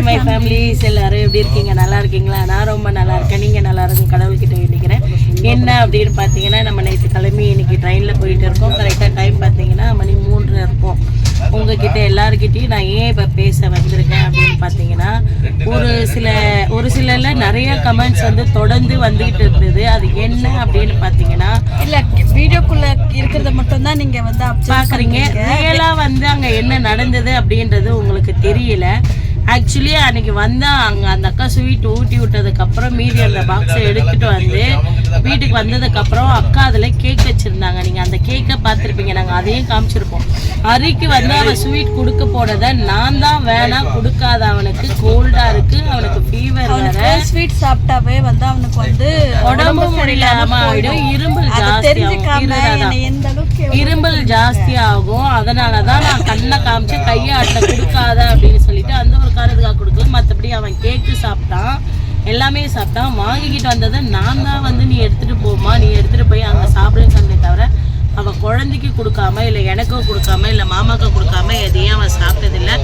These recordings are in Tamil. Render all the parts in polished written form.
மை ஃபேமிலிஸ் எல்லாரும் எப்படி இருக்கீங்க? நல்லா இருக்கீங்களா? நான் ரொம்ப நல்லா இருக்கேன். நீங்கள் நல்லா இருக்கும் கடவுள்கிட்ட வேண்டிக்கிறேன். என்ன அப்படின்னு பார்த்தீங்கன்னா, நம்ம நேற்று கிளம்பி இன்னைக்கு ட்ரெயினில் போயிட்டு இருக்கோம். கரெக்டாக டைம் பார்த்தீங்கன்னா மணி 3 இருக்கும். உங்ககிட்ட எல்லாருக்கிட்டையும் நான் ஏன் இப்போ பேச வந்திருக்கேன் அப்படின்னு பார்த்தீங்கன்னா, ஒரு சிலர்ல நிறைய கமெண்ட்ஸ் வந்து தொடர்ந்து வந்துகிட்டு இருந்தது. அது என்ன அப்படின்னு பார்த்தீங்கன்னா, இல்லை வீடியோக்குள்ள இருக்கிறத மட்டும்தான் நீங்கள் வந்து பார்க்குறீங்க. ரியலாக வந்து அங்கே என்ன நடந்தது அப்படின்றது உங்களுக்கு தெரியல. ஆக்சுவலி அன்றைக்கி வந்தால் அங்கே அந்த அக்கா ஸ்வீட் ஊட்டி விட்டதுக்கப்புறம் மீதி அந்த பாக்ஸை எடுத்துகிட்டு வந்து வீட்டுக்கு வந்ததுக்கப்புறம் அக்கா அதில் கேக் வச்சுருந்தாங்க. நீங்கள் அந்த கேக்கை பார்த்துருப்பீங்க. நாங்கள் அதையும் காமிச்சிருப்போம். அரிக்கு வந்து அவன் ஸ்வீட் கொடுக்க போனதை நான் தான் வேணாம், கொடுக்காத, அவனுக்கு கோல்டாக இருக்குது, அவனுக்கு ஃபீவர் வேறு, ஸ்வீட் சாப்பிட்டாவே வந்து அவனுக்கு வந்து உடம்பு முடியலாம ஆகிடும், இரும்பல் ஜாஸ்தி ஆகும். அதனால தான் நான் கண்ணை காமிச்சு கையாட்ட கொடுக்காத அப்படின்னு சொல்லிட்டு அந்த ஒரு காரணத்துக்காக கொடுக்கல. மற்றபடி அவன் கேக்கு சாப்பிட்டான், எல்லாமே சாப்பிட்டான். வாங்கிக்கிட்டு வந்ததை நான் தான் வந்து நீ எடுத்துகிட்டு போமா, நீ எடுத்துகிட்டு போய் அங்கே சாப்பிடுன்னு சொன்னே தவிர அவன் குழந்தைக்கு கொடுக்காம, இல்லை எனக்கும் கொடுக்காம, இல்லை மாமாவுக்கு கொடுக்காம எதையும் அவன் சாப்பிட்டதில்லை.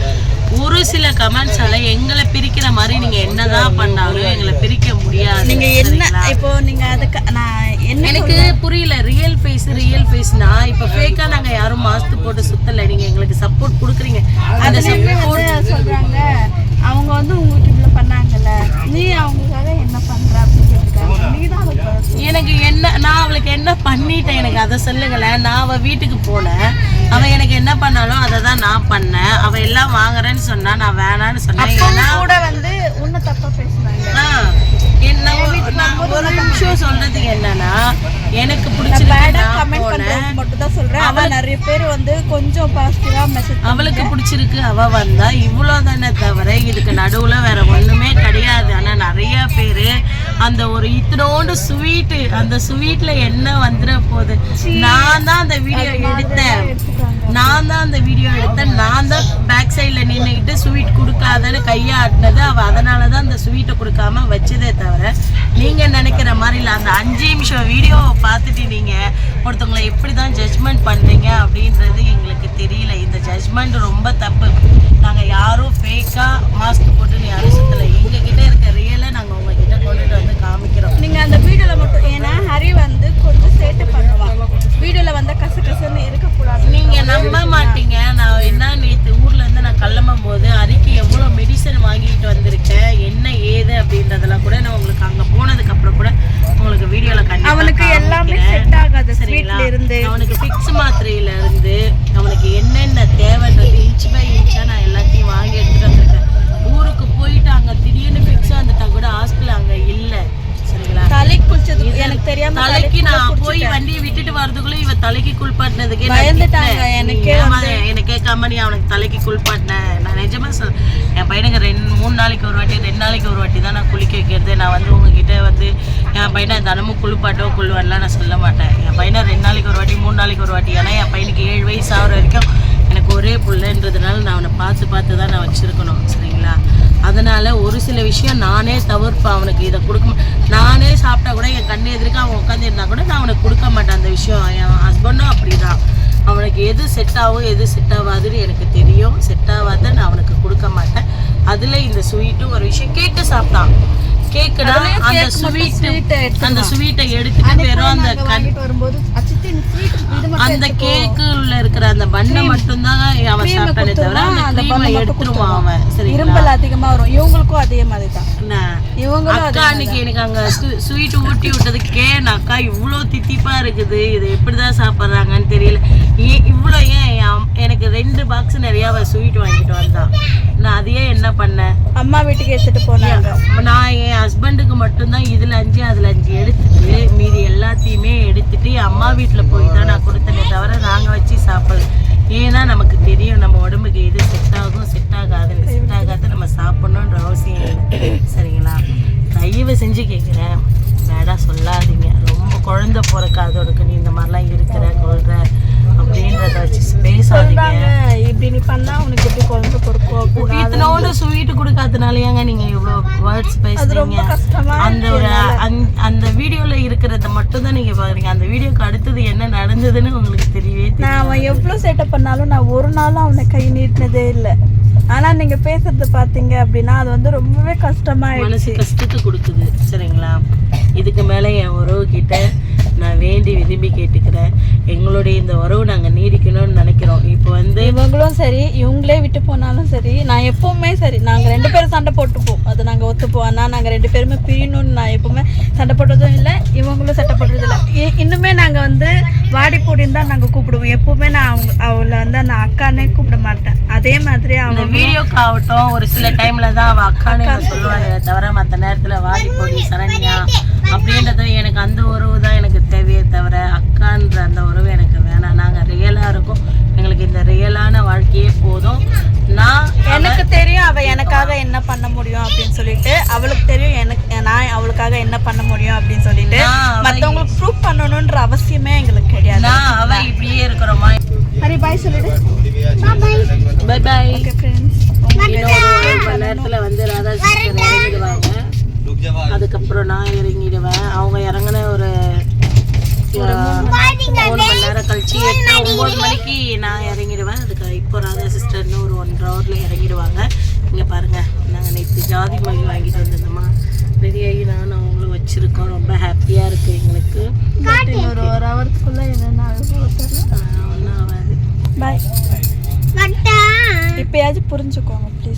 ஒரு சில கமெண்ட்ஸ் எல்லாம் எங்களை பிரிக்கிற மாதிரி நீங்கள் என்னதான் பண்ணாலும் எங்களை பிரிக்க முடியாது. நீங்கள் என்ன இப்போ நீங்கள் அதுக்கு நான் என்ன எனக்கு புரியல. ரியல் ஃபேஸ்னா இப்போ ஃபேக்காக நாங்கள் யாரும் மாஸ்க் போட்டு சுத்தலை. நீங்கள் எங்களுக்கு சப்போர்ட் கொடுக்குறீங்க. அந்த சப்போர்ட் சொல்கிறாங்க, அவங்க வந்து உங்க யூடியூப்ல பண்ணாங்கல்ல, நீ அவங்களுக்காக என்ன பண்ற அப்படின்னு கேட்குறாங்க. நீ தான் எனக்கு என்ன, நான் அவளுக்கு என்ன பண்ணிட்டேன் எனக்கு அதை சொல்லுங்களேன். நான் அவள் வீட்டுக்கு போனேன், அவன் எனக்கு என்ன பண்ணாலும் அதை தான் நான் பண்ணேன். அவள் எல்லாம் வாங்குறேன்னு சொன்னா நான் வேணான்னு சொன்னேன். கூட வந்து உன்னை தப்பா பேசுனாங்க. ஒரு நிமிஷம் சொல்றது என்னன்னா, எனக்கு பிடிச்சிருக்கு மட்டும் தான் சொல்றேன். அவ நிறைய பேர் வந்து கொஞ்சம் பாசிட்டிவா மெசேஜ், அவளுக்கு பிடிச்சிருக்கு, அவ வந்தா இவ்வளவுதானே தவிர இதுக்கு நடுவுல வேற ஒண்ணுமே கிடையாது. ஆனா நிறைய பேரு அந்த ஒரு இத்தனோண்டு ஸ்வீட்டு, அந்த ஸ்வீட்ல என்ன வந்துட போகுது. நான் தான் அந்த வீடியோ எடுத்தேன், நான் தான் பேக் சைடில் நின்றுக்கிட்டு ஸ்வீட் கொடுக்காதன்னு கையாட்டினது அவ. அதனால தான் அந்த ஸ்வீட்டை கொடுக்காம வச்சதே தவிர நீங்கள் நினைக்கிற மாதிரி இல்லை. அந்த 5 நிமிஷம் வீடியோவை பார்த்துட்டு நீங்கள் ஒருத்தவங்களை எப்படி தான் ஜட்ஜ்மெண்ட் பண்ணுறீங்க அப்படின்றது எங்களுக்கு தெரியல. இந்த ஜட்ஜ்மெண்ட் ரொம்ப தப்பு. நாங்கள் யாரும் ஃபேக்காக மாஸ்க் போட்டுன்னு யாரும் சுற்றலை. எங்ககிட்ட இருக்க ரியலை நாங்கள் உங்ககிட்ட கொண்டுட்டு வந்து காமிக்கிறோம். நீங்கள் அந்த வீடியோவில் மட்டும், ஏன்னா ஹரி வந்து கொஞ்சம் சேட்டை பண்ணுவாங்க. வீடியோவில் வந்து கசன்னு இருக்கக்கூடாது. நீங்கள் நம்ப மாட்டீங்க. நான் என்ன நேற்று ஊர்லேருந்து நான் கிளம்பும் போது ஹரிக்கு எவ்வளோ மெடிசன் வாங்கிட்டு வந்திருக்கேன், என்ன ஏது அப்படின்றதெல்லாம் கூட நான் உங்களுக்கு அங்கே போனதுக்கப்புறம் கூட உங்களுக்கு வீடியோவில் கண்டிப்பாக அவனுக்கு எல்லாமே செட் ஆகாது. சரிங்களா? அவனுக்கு ஃபிக்ஸ் மாத்திரையிலேருந்து அவனுக்கு என்னென்ன தேவைன்றது இன்ச் பை இன்ச்சாக நான் எல்லாத்தையும் வாங்கி எடுத்துகிட்டு வந்திருக்கேன். ஊருக்கு போயிட்டு அங்கே திடீர்னு ஃபிக்ஸாக வந்துட்டா கூட ஹாஸ்பிட்டல் அங்கே இல்லை. சரிங்களா? தலைக்கு குளிச்சது எனக்கு தெரியாம, தலைக்கு நான் போய் வண்டியை விட்டுட்டு வரதுக்குள்ள இவ தலைக்கு குளிப்பாட்டினதுக்கே பயந்துட்டாங்க. என்ன கேட்காம நீ அவனுக்கு தலைக்கு குளிப்பாட்டின. நான் நிஜமா என் பையனுக்கு 3 நாளைக்கு ஒரு வாட்டி 2 நாளைக்கு ஒரு வாட்டி தான் நான் குளிக்க வைக்கிறது. நான் வந்து உங்ககிட்ட வந்து என் பையனை தினமும் குளிப்பாட்டலாம் நான் சொல்ல மாட்டேன். என் பையனை 2 நாளைக்கு ஒரு வாட்டி 3 நாளைக்கு ஒரு வாட்டி. ஏன்னா என் பையனுக்கு 7 வயசு ஆகிற வரைக்கும் எனக்கு ஒரே பிள்ளைன்றதுனால நான் அவனை பார்த்து தான் நான் வச்சுருக்கணும். சரிங்களா? அதனால் ஒரு சில விஷயம் நானே தவிர்ப்பேன். அவனுக்கு இதை கொடுக்க, நானே சாப்பிட்டா கூட என் கண்ணு எதிர்க்க அவன் உட்காந்துருந்தா கூட நான் அவனுக்கு கொடுக்க மாட்டேன். அந்த விஷயம் என் ஹஸ்பண்டும் அப்படி தான். அவனுக்கு எது செட் ஆகும் எது செட் ஆகாதுன்னு எனக்கு தெரியும். செட் ஆகாத நான் அவனுக்கு கொடுக்க மாட்டேன். அதில் இந்த ஸ்வீட்டும் ஒரு விஷயம். கேக்கு சாப்பிட்டான். கேக்குனா அந்த ஸ்வீட்டை எடுத்துட்டு வெறும் அந்த கேக்குள்ள இருக்கிற அந்த பண்ணை மட்டும்தான் அவன் சாப்பிட்டானே தவிர அந்த க்ரீமை எடுத்துருவான் அவன். சரி, இரும்பல் அதிகமா வரும். இவங்களுக்கும் அதே மாதிரி தான். அக்கா அன்னைக்கு எனக்கு அங்க ஸ்வீட் ஊட்டி விட்டதுக்கே நான் அக்கா இவ்வளோ தித்திப்பா இருக்குது, இதை எப்படிதான் சாப்பிட்றாங்கன்னு தெரியல. இவ்வளோ ஏன் எனக்கு 2 பாக்ஸ் நிறைய ஸ்வீட் வாங்கிட்டு வந்தான். நான் அதையே என்ன பண்ணேன், அம்மா வீட்டுக்கு எடுத்துட்டு போனாங்க. நான் என் ஹஸ்பண்டுக்கு மட்டும்தான் இதில் 5 அதில் 5 எடுத்துட்டு மீதி எல்லாத்தையுமே எடுத்துட்டு அம்மா வீட்டில் போய் தான் நான் கொடுத்தனே தவிர நாங்கள் வச்சு சாப்பிடல. ஏன்னா நமக்கு தெரியும் நம்ம உடம்புக்கு எது செட் ஆகும் செட் ஆகாது நம்ம சாப்பிட்ணுன்ற அவசியம் இல்லை. சரிங்களா? தயவு செஞ்சு கேட்குறேன், வேடா சொல்லாதீங்க. ரொம்ப குழந்தை பிறக்காதோடுக்கு நீ இந்த மாதிரிலாம் இருக்கிற கொள்ற அப்படின்றத வச்சு பேசாதீங்க. இப்படி நீ பண்ணா உனக்கு எப்படி குழந்தை பிறக்கும்? இத்தனோட ஸ்வீட் கொடுக்காதனாலயாங்க நீங்க இவ்வளோ வேர்ட்ஸ் பேசுறீங்க. அந்த வீடியோல இருக்கிறத மட்டும் தான் நீங்க பாக்குறீங்க. அந்த வீடியோக்கு அடுத்தது என்ன நடந்ததுன்னு உங்களுக்கு தெரியவே தெரியும். நான் அவன் எவ்வளவு சேட்டை பண்ணாலும் நான் ஒரு நாளும் அவனை கை நீட்டினதே இல்லை. ஆனா நீங்க பேசுறது பாத்தீங்க அப்படின்னா அது வந்து ரொம்பவே கஷ்டமாயிடுச்சு. மனசு கஷ்டத்தை கொடுக்குது. சரிங்களா, இதுக்கு மேலே என் உறவு கிட்ட நான் வேண்டி விரும்பி கேட்டுக்கிறேன். எங்களுடைய இந்த உறவு நாங்கள் நீடிக்கணும்னு நினைக்கிறோம். இப்போ வந்து இவங்களும் சரி இவங்களே விட்டு போனாலும் சரி நான் எப்பவுமே சரி நாங்கள் 2 பேரும் சண்டை போட்டுப்போம். அது நாங்கள் ஒத்துப்போம். ஆனால் நாங்கள் 2 பேருமே பிரியணும்னு நான் எப்பவுமே சண்டை போட்டதும் இல்லை, இவங்களும் சண்டை போட்டதும் இல்லை. இன்னுமே நாங்கள் வந்து வாடி போடின்னு தான் நாங்கள் கூப்பிடுவோம். எப்பவுமே நான் அவளை வந்து அந்த அக்கானே கூப்பிட மாட்டேன். அதே மாதிரி அவங்க வீடியோக்கு ஆகட்டும் ஒரு சில டைம்ல தான் அவள் அக்கானே சொல்லுவாங்க தவிர மற்ற நேரத்தில் வாடி போடி சரண்யா அப்படின்றது எனக்கு அந்த உறவு தான் எனக்கு தேவையே தவிர அக்கான்ற அந்த உறவு எனக்கு வேணாம். நாங்கள் ரியலாக இருக்கோம். எங்களுக்கு இந்த ரியலான வாழ்க்கையே போதும். எனக்கு தெரியும் அவள் எனக்காக என்ன பண்ண முடியும் அப்படின்னு சொல்லிட்டு, அவளுக்கு தெரியும் நான் அவளுக்காக என்ன பண்ண முடியும் அப்படின்னு சொல்லிட்டு மற்றவங்களுக்கு ப்ரூவ் பண்ணணுன்ற அவசியமே எங்களுக்கு கிடையாது. அவள் இப்படியே இருக்கிறோமா. ஹரி பாய் சொல்லிடு. Bye bye. ஓகே ஃப்ரெண்ட்ஸ், இன்னொரு நேரத்தில் வந்து ராதா சிஸ்டர் இறங்கிடுவாங்க. அதுக்கப்புறம் நான் இறங்கிடுவேன். அவங்க இறங்கின ஒரு 3 மணி நேரம் கழிச்சு 8-9 மணிக்கு நான் இறங்கிடுவேன். அதுக்கு இப்போ ராதா சிஸ்டர்னு ஒரு 1.5 ஹவரில் இறங்கிடுவாங்க. இங்கே பாருங்கள், நாங்கள் நேற்று ஜாதி மல்லி வாங்கிட்டு வந்திருந்தோமா, ரெடியாகி நானும் அவங்களும் வச்சுருக்கோம். ரொம்ப ஹாப்பியாக இருக்குது எங்களுக்கு. இன்னொரு 1 ஹவருக்குள்ளே என்னென்ன ஒன்றும் ஆகாது. பாய். இப்பயாச்சும் புரிஞ்சுக்கோங்க ப்ளீஸ்.